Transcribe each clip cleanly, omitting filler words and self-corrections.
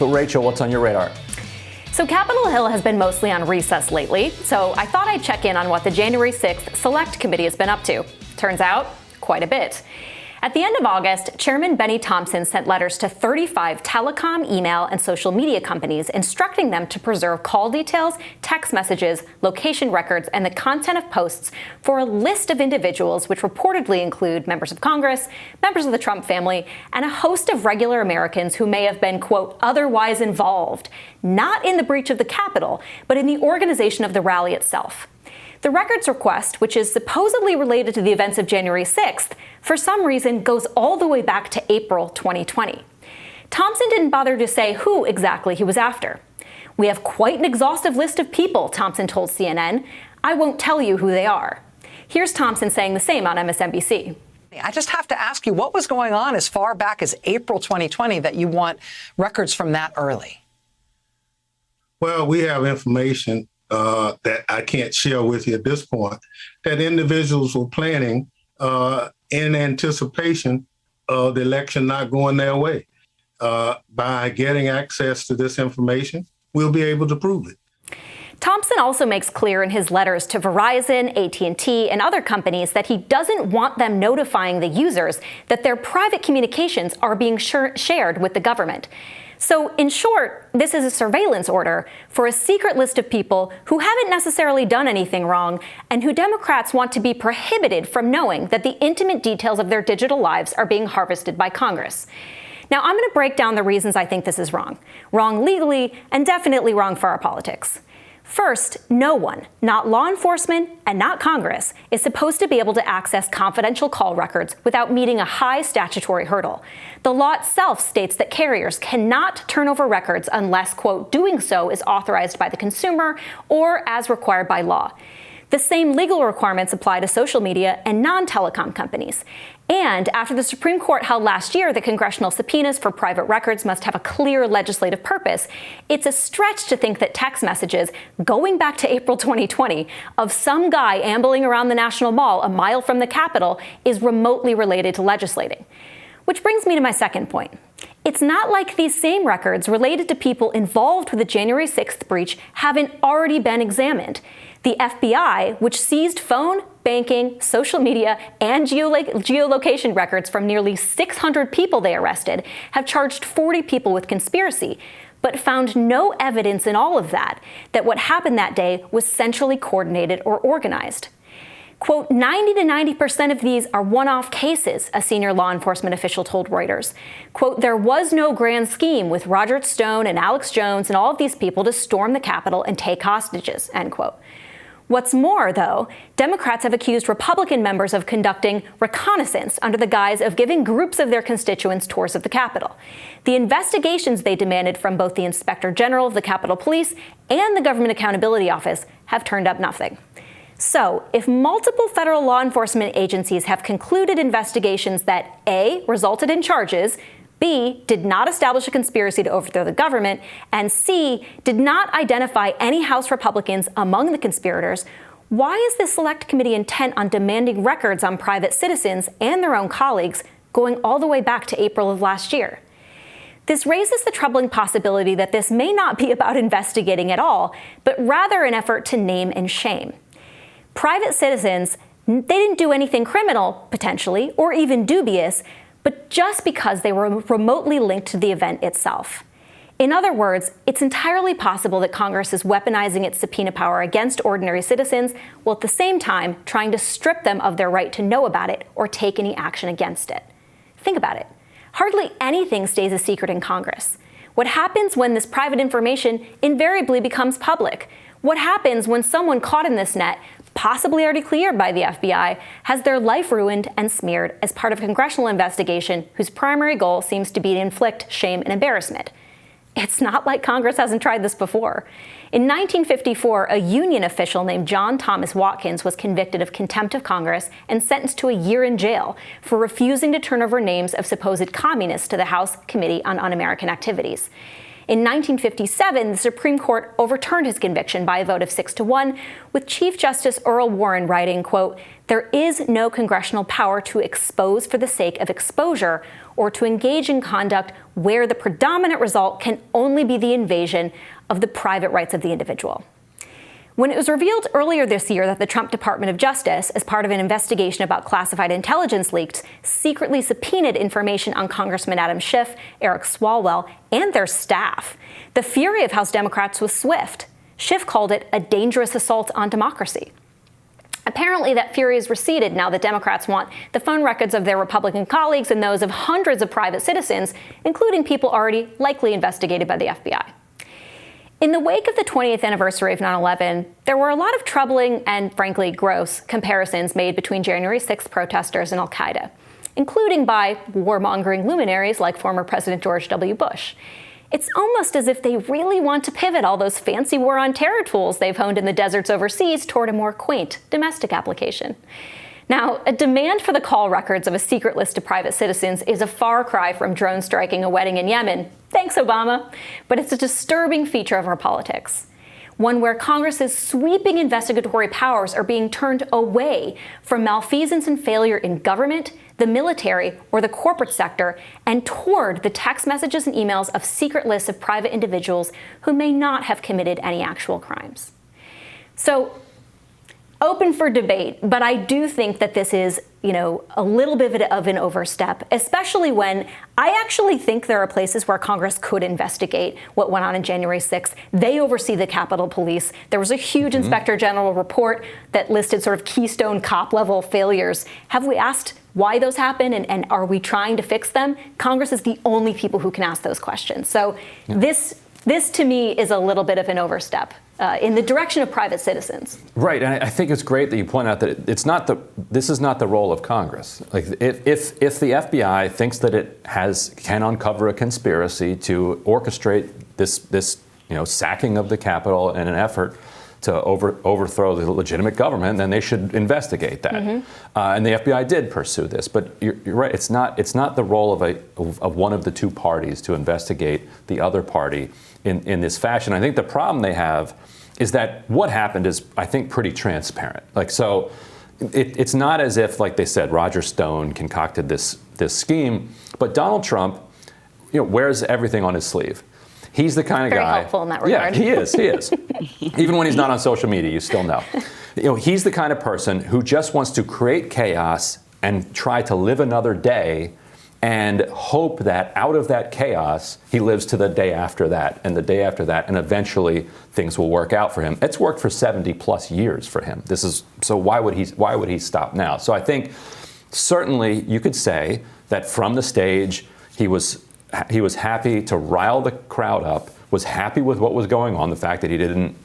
But Rachel, what's on your radar? So Capitol Hill has been mostly on recess lately, so I thought I'd check in on what the January 6th Select Committee has been up to. Turns out, quite a bit. At the end of August, Chairman Benny Thompson sent letters to 35 telecom, email, and social media companies instructing them to preserve call details, text messages, location records, and the content of posts for a list of individuals which reportedly include members of Congress, members of the Trump family, and a host of regular Americans who may have been, quote, otherwise involved, not in the breach of the Capitol, but in the organization of the rally itself. The records request, which is supposedly related to the events of January 6th, for some reason goes all the way back to April 2020. Thompson didn't bother to say who exactly he was after. "We have quite an exhaustive list of people," Thompson told CNN. "I won't tell you who they are." Here's Thompson saying the same on MSNBC. I just have to ask you, what was going on as far back as April 2020 that you want records from that early? Well, we have information that I can't share with you at this point, that individuals were planning in anticipation of the election not going their way. By getting access to this information, we'll be able to prove it. Thompson also makes clear in his letters to Verizon, AT&T, and other companies that he doesn't want them notifying the users that their private communications are being shared with the government. So, in short, this is a surveillance order for a secret list of people who haven't necessarily done anything wrong and who Democrats want to be prohibited from knowing that the intimate details of their digital lives are being harvested by Congress. Now, I'm going to break down the reasons I think this is wrong. Wrong legally, and definitely wrong for our politics. First, no one, not law enforcement and not Congress, is supposed to be able to access confidential call records without meeting a high statutory hurdle. The law itself states that carriers cannot turn over records unless, quote, doing so is authorized by the consumer or as required by law. The same legal requirements apply to social media and non-telecom companies. And after the Supreme Court held last year that congressional subpoenas for private records must have a clear legislative purpose, it's a stretch to think that text messages going back to April 2020 of some guy ambling around the National Mall a mile from the Capitol is remotely related to legislating. Which brings me to my second point. It's not like these same records related to people involved with the January 6th breach haven't already been examined. The FBI, which seized phone, banking, social media, and geolocation records from nearly 600 people they arrested, have charged 40 people with conspiracy, but found no evidence in all of that what happened that day was centrally coordinated or organized. Quote, 90 to 90% of these are one-off cases, a senior law enforcement official told Reuters. Quote, there was no grand scheme with Roger Stone and Alex Jones and all of these people to storm the Capitol and take hostages, end quote. What's more, though, Democrats have accused Republican members of conducting reconnaissance under the guise of giving groups of their constituents tours of the Capitol. The investigations they demanded from both the Inspector General of the Capitol Police and the Government Accountability Office have turned up nothing. So, if multiple federal law enforcement agencies have concluded investigations that A, resulted in charges, B, did not establish a conspiracy to overthrow the government, and C, did not identify any House Republicans among the conspirators, why is the Select Committee intent on demanding records on private citizens and their own colleagues going all the way back to April of last year? This raises the troubling possibility that this may not be about investigating at all, but rather an effort to name and shame. Private citizens, they didn't do anything criminal, potentially, or even dubious, but just because they were remotely linked to the event itself. In other words, it's entirely possible that Congress is weaponizing its subpoena power against ordinary citizens, while at the same time trying to strip them of their right to know about it or take any action against it. Think about it. Hardly anything stays a secret in Congress. What happens when this private information invariably becomes public? What happens when someone caught in this net, possibly already cleared by the FBI, has their life ruined and smeared as part of a congressional investigation whose primary goal seems to be to inflict shame and embarrassment? It's not like Congress hasn't tried this before. In 1954, a Union official named John Thomas Watkins was convicted of contempt of Congress and sentenced to a year in jail for refusing to turn over names of supposed communists to the House Committee on Un-American Activities. In 1957, the Supreme Court overturned his conviction by a vote of 6-1, with Chief Justice Earl Warren writing, quote, "There is no congressional power to expose for the sake of exposure or to engage in conduct where the predominant result can only be the invasion of the private rights of the individual." When it was revealed earlier this year that the Trump Department of Justice, as part of an investigation about classified intelligence leaks, secretly subpoenaed information on Congressman Adam Schiff, Eric Swalwell, and their staff, the fury of House Democrats was swift. Schiff called it a dangerous assault on democracy. Apparently, that fury has receded now that Democrats want the phone records of their Republican colleagues and those of hundreds of private citizens, including people already likely investigated by the FBI. In the wake of the 20th anniversary of 9/11, there were a lot of troubling and, frankly, gross comparisons made between January 6th protesters and al-Qaeda, including by warmongering luminaries like former President George W. Bush. It's almost as if they really want to pivot all those fancy war on terror tools they've honed in the deserts overseas toward a more quaint domestic application. Now, a demand for the call records of a secret list of private citizens is a far cry from drone striking a wedding in Yemen. Thanks, Obama. But it's a disturbing feature of our politics, one where Congress's sweeping investigatory powers are being turned away from malfeasance and failure in government, the military, or the corporate sector, and toward the text messages and emails of secret lists of private individuals who may not have committed any actual crimes. So, open for debate, but I do think that this is, a little bit of an overstep, especially when I actually think there are places where Congress could investigate what went on January 6th. They oversee the Capitol Police. There was a huge Inspector General report that listed sort of keystone cop level failures. Have we asked why those happen and are we trying to fix them? Congress is the only people who can ask those questions. So this to me is a little bit of an overstep in the direction of private citizens. Right, and I think it's great that you point out that this is not the role of Congress. Like if the FBI thinks that it can uncover a conspiracy to orchestrate this sacking of the Capitol in an effort to overthrow the legitimate government, then they should investigate that. And the FBI did pursue this, but you're right. It's not the role of one of the two parties to investigate the other party in this fashion. I think the problem they have is that what happened is, I think, pretty transparent. It's not as if, like they said, Roger Stone concocted this scheme, but Donald Trump, wears everything on his sleeve. He's the kind of guy. Very helpful in that regard. Yeah, he is. Even when he's not on social media, you still know. He's the kind of person who just wants to create chaos and try to live another day and hope that out of that chaos, he lives to the day after that and the day after that, and eventually things will work out for him. It's worked for 70 plus years for him. So why would he stop now? So I think certainly you could say that from the stage, he was happy to rile the crowd up, was happy with what was going on, the fact that he didn't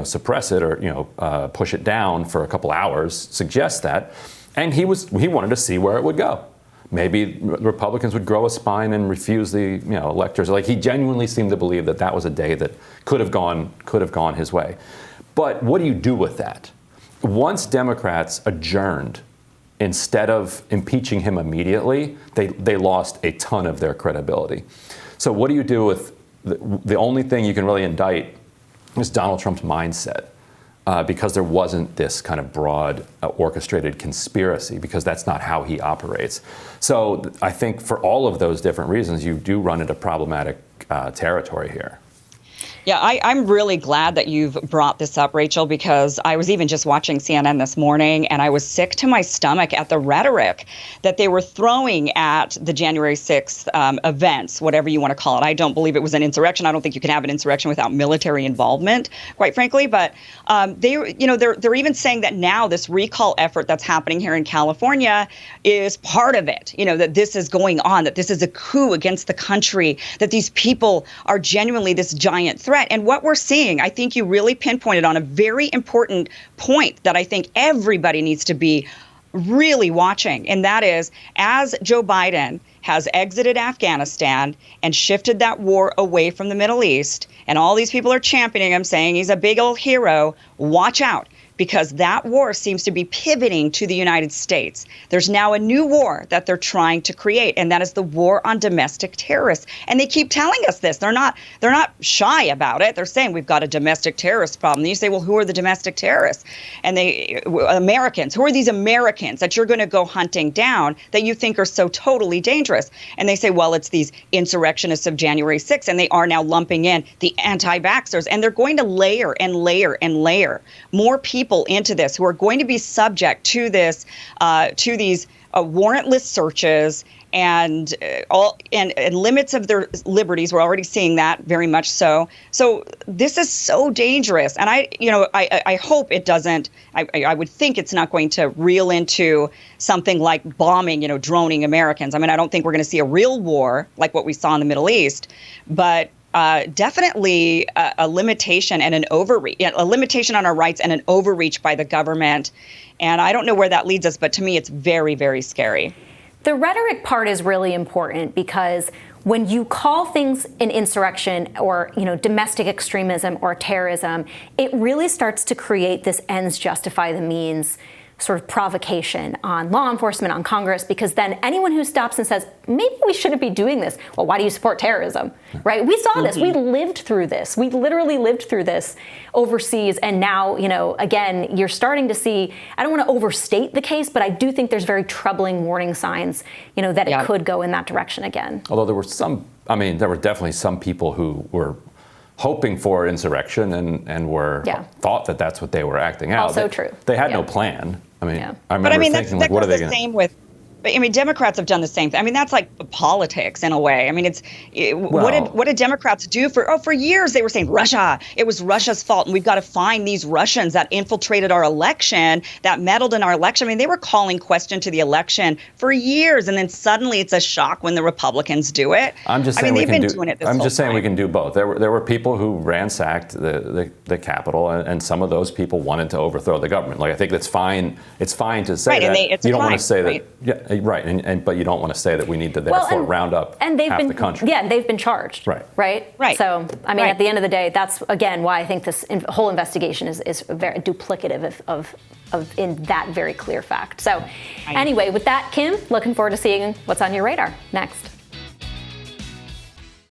suppress it or push it down for a couple hours suggests that. And he wanted to see where it would go. Maybe Republicans would grow a spine and refuse the electors. Like, he genuinely seemed to believe that was a day that could have gone his way. But what do you do with that? Once Democrats adjourned, instead of impeaching him immediately, they lost a ton of their credibility. So what do you do with the only thing you can really indict is Donald Trump's mindset? Because there wasn't this kind of broad orchestrated conspiracy, because that's not how he operates. So I think for all of those different reasons, you do run into problematic territory here. Yeah, I'm really glad that you've brought this up, Rachel, because I was even just watching CNN this morning and I was sick to my stomach at the rhetoric that they were throwing at the January 6th events, whatever you want to call it. I don't believe it was an insurrection. I don't think you can have an insurrection without military involvement, quite frankly. But they're even saying that now this recall effort that's happening here in California is part of it, that this is going on, that this is a coup against the country, that these people are genuinely this giant threat. And what we're seeing, I think you really pinpointed on a very important point that I think everybody needs to be really watching. And that is, as Joe Biden has exited Afghanistan and shifted that war away from the Middle East, and all these people are championing him, saying he's a big old hero, watch out. because that war seems to be pivoting to the United States. There's now a new war that they're trying to create, and that is the war on domestic terrorists. And they keep telling us this. They're not shy about it. They're saying we've got a domestic terrorist problem. And you say, well, who are the domestic terrorists? And Americans. Who are these Americans that you're going to go hunting down that you think are so totally dangerous? And they say, well, it's these insurrectionists of January 6th, and they are now lumping in the anti-vaxxers, and they're going to layer and layer and layer more people into this who are going to be subject to this, to these warrantless searches and limits of their liberties. We're already seeing that very much so. So this is so dangerous, and I hope it doesn't. I would think it's not going to reel into something like bombing, droning Americans. I mean, I don't think we're going to see a real war like what we saw in the Middle East, but definitely a limitation and an overreach, a limitation on our rights and an overreach by the government. And I don't know where that leads us, but to me, it's very, very scary. The rhetoric part is really important because when you call things an insurrection or, domestic extremism or terrorism, it really starts to create this ends justify the means sort of provocation on law enforcement, on Congress, because then anyone who stops and says, maybe we shouldn't be doing this, well, why do you support terrorism, right? We saw this. We lived through this. We literally lived through this overseas. And now, again, you're starting to see, I don't want to overstate the case, but I do think there's very troubling warning signs, that it could go in that direction again. Although there were definitely some people who were hoping for insurrection and thought that that's what they were acting out. Also true. They had no plan. I mean, I remember that's thinking, what are they going to... same with... Democrats have done the same thing. I mean, that's like politics in a way. I mean, what did Democrats do for years? They were saying Russia. It was Russia's fault, and we've got to find these Russians that infiltrated our election, that meddled in our election. I mean, they were calling question to the election for years, and then suddenly it's a shock when the Republicans do it. I'm just saying they've been doing it this whole time. We can do both. There were people who ransacked the Capitol, and some of those people wanted to overthrow the government. Like, I think that's fine. It's fine to say that. You don't want to say that. Yeah. Right, but you don't want to say that we need to therefore round up half the country. Yeah, they've been charged. Right. So, at the end of the day, that's, again, why I think this whole investigation is very duplicative of in that very clear fact. So, anyway, with that, Kim, looking forward to seeing what's on your radar next.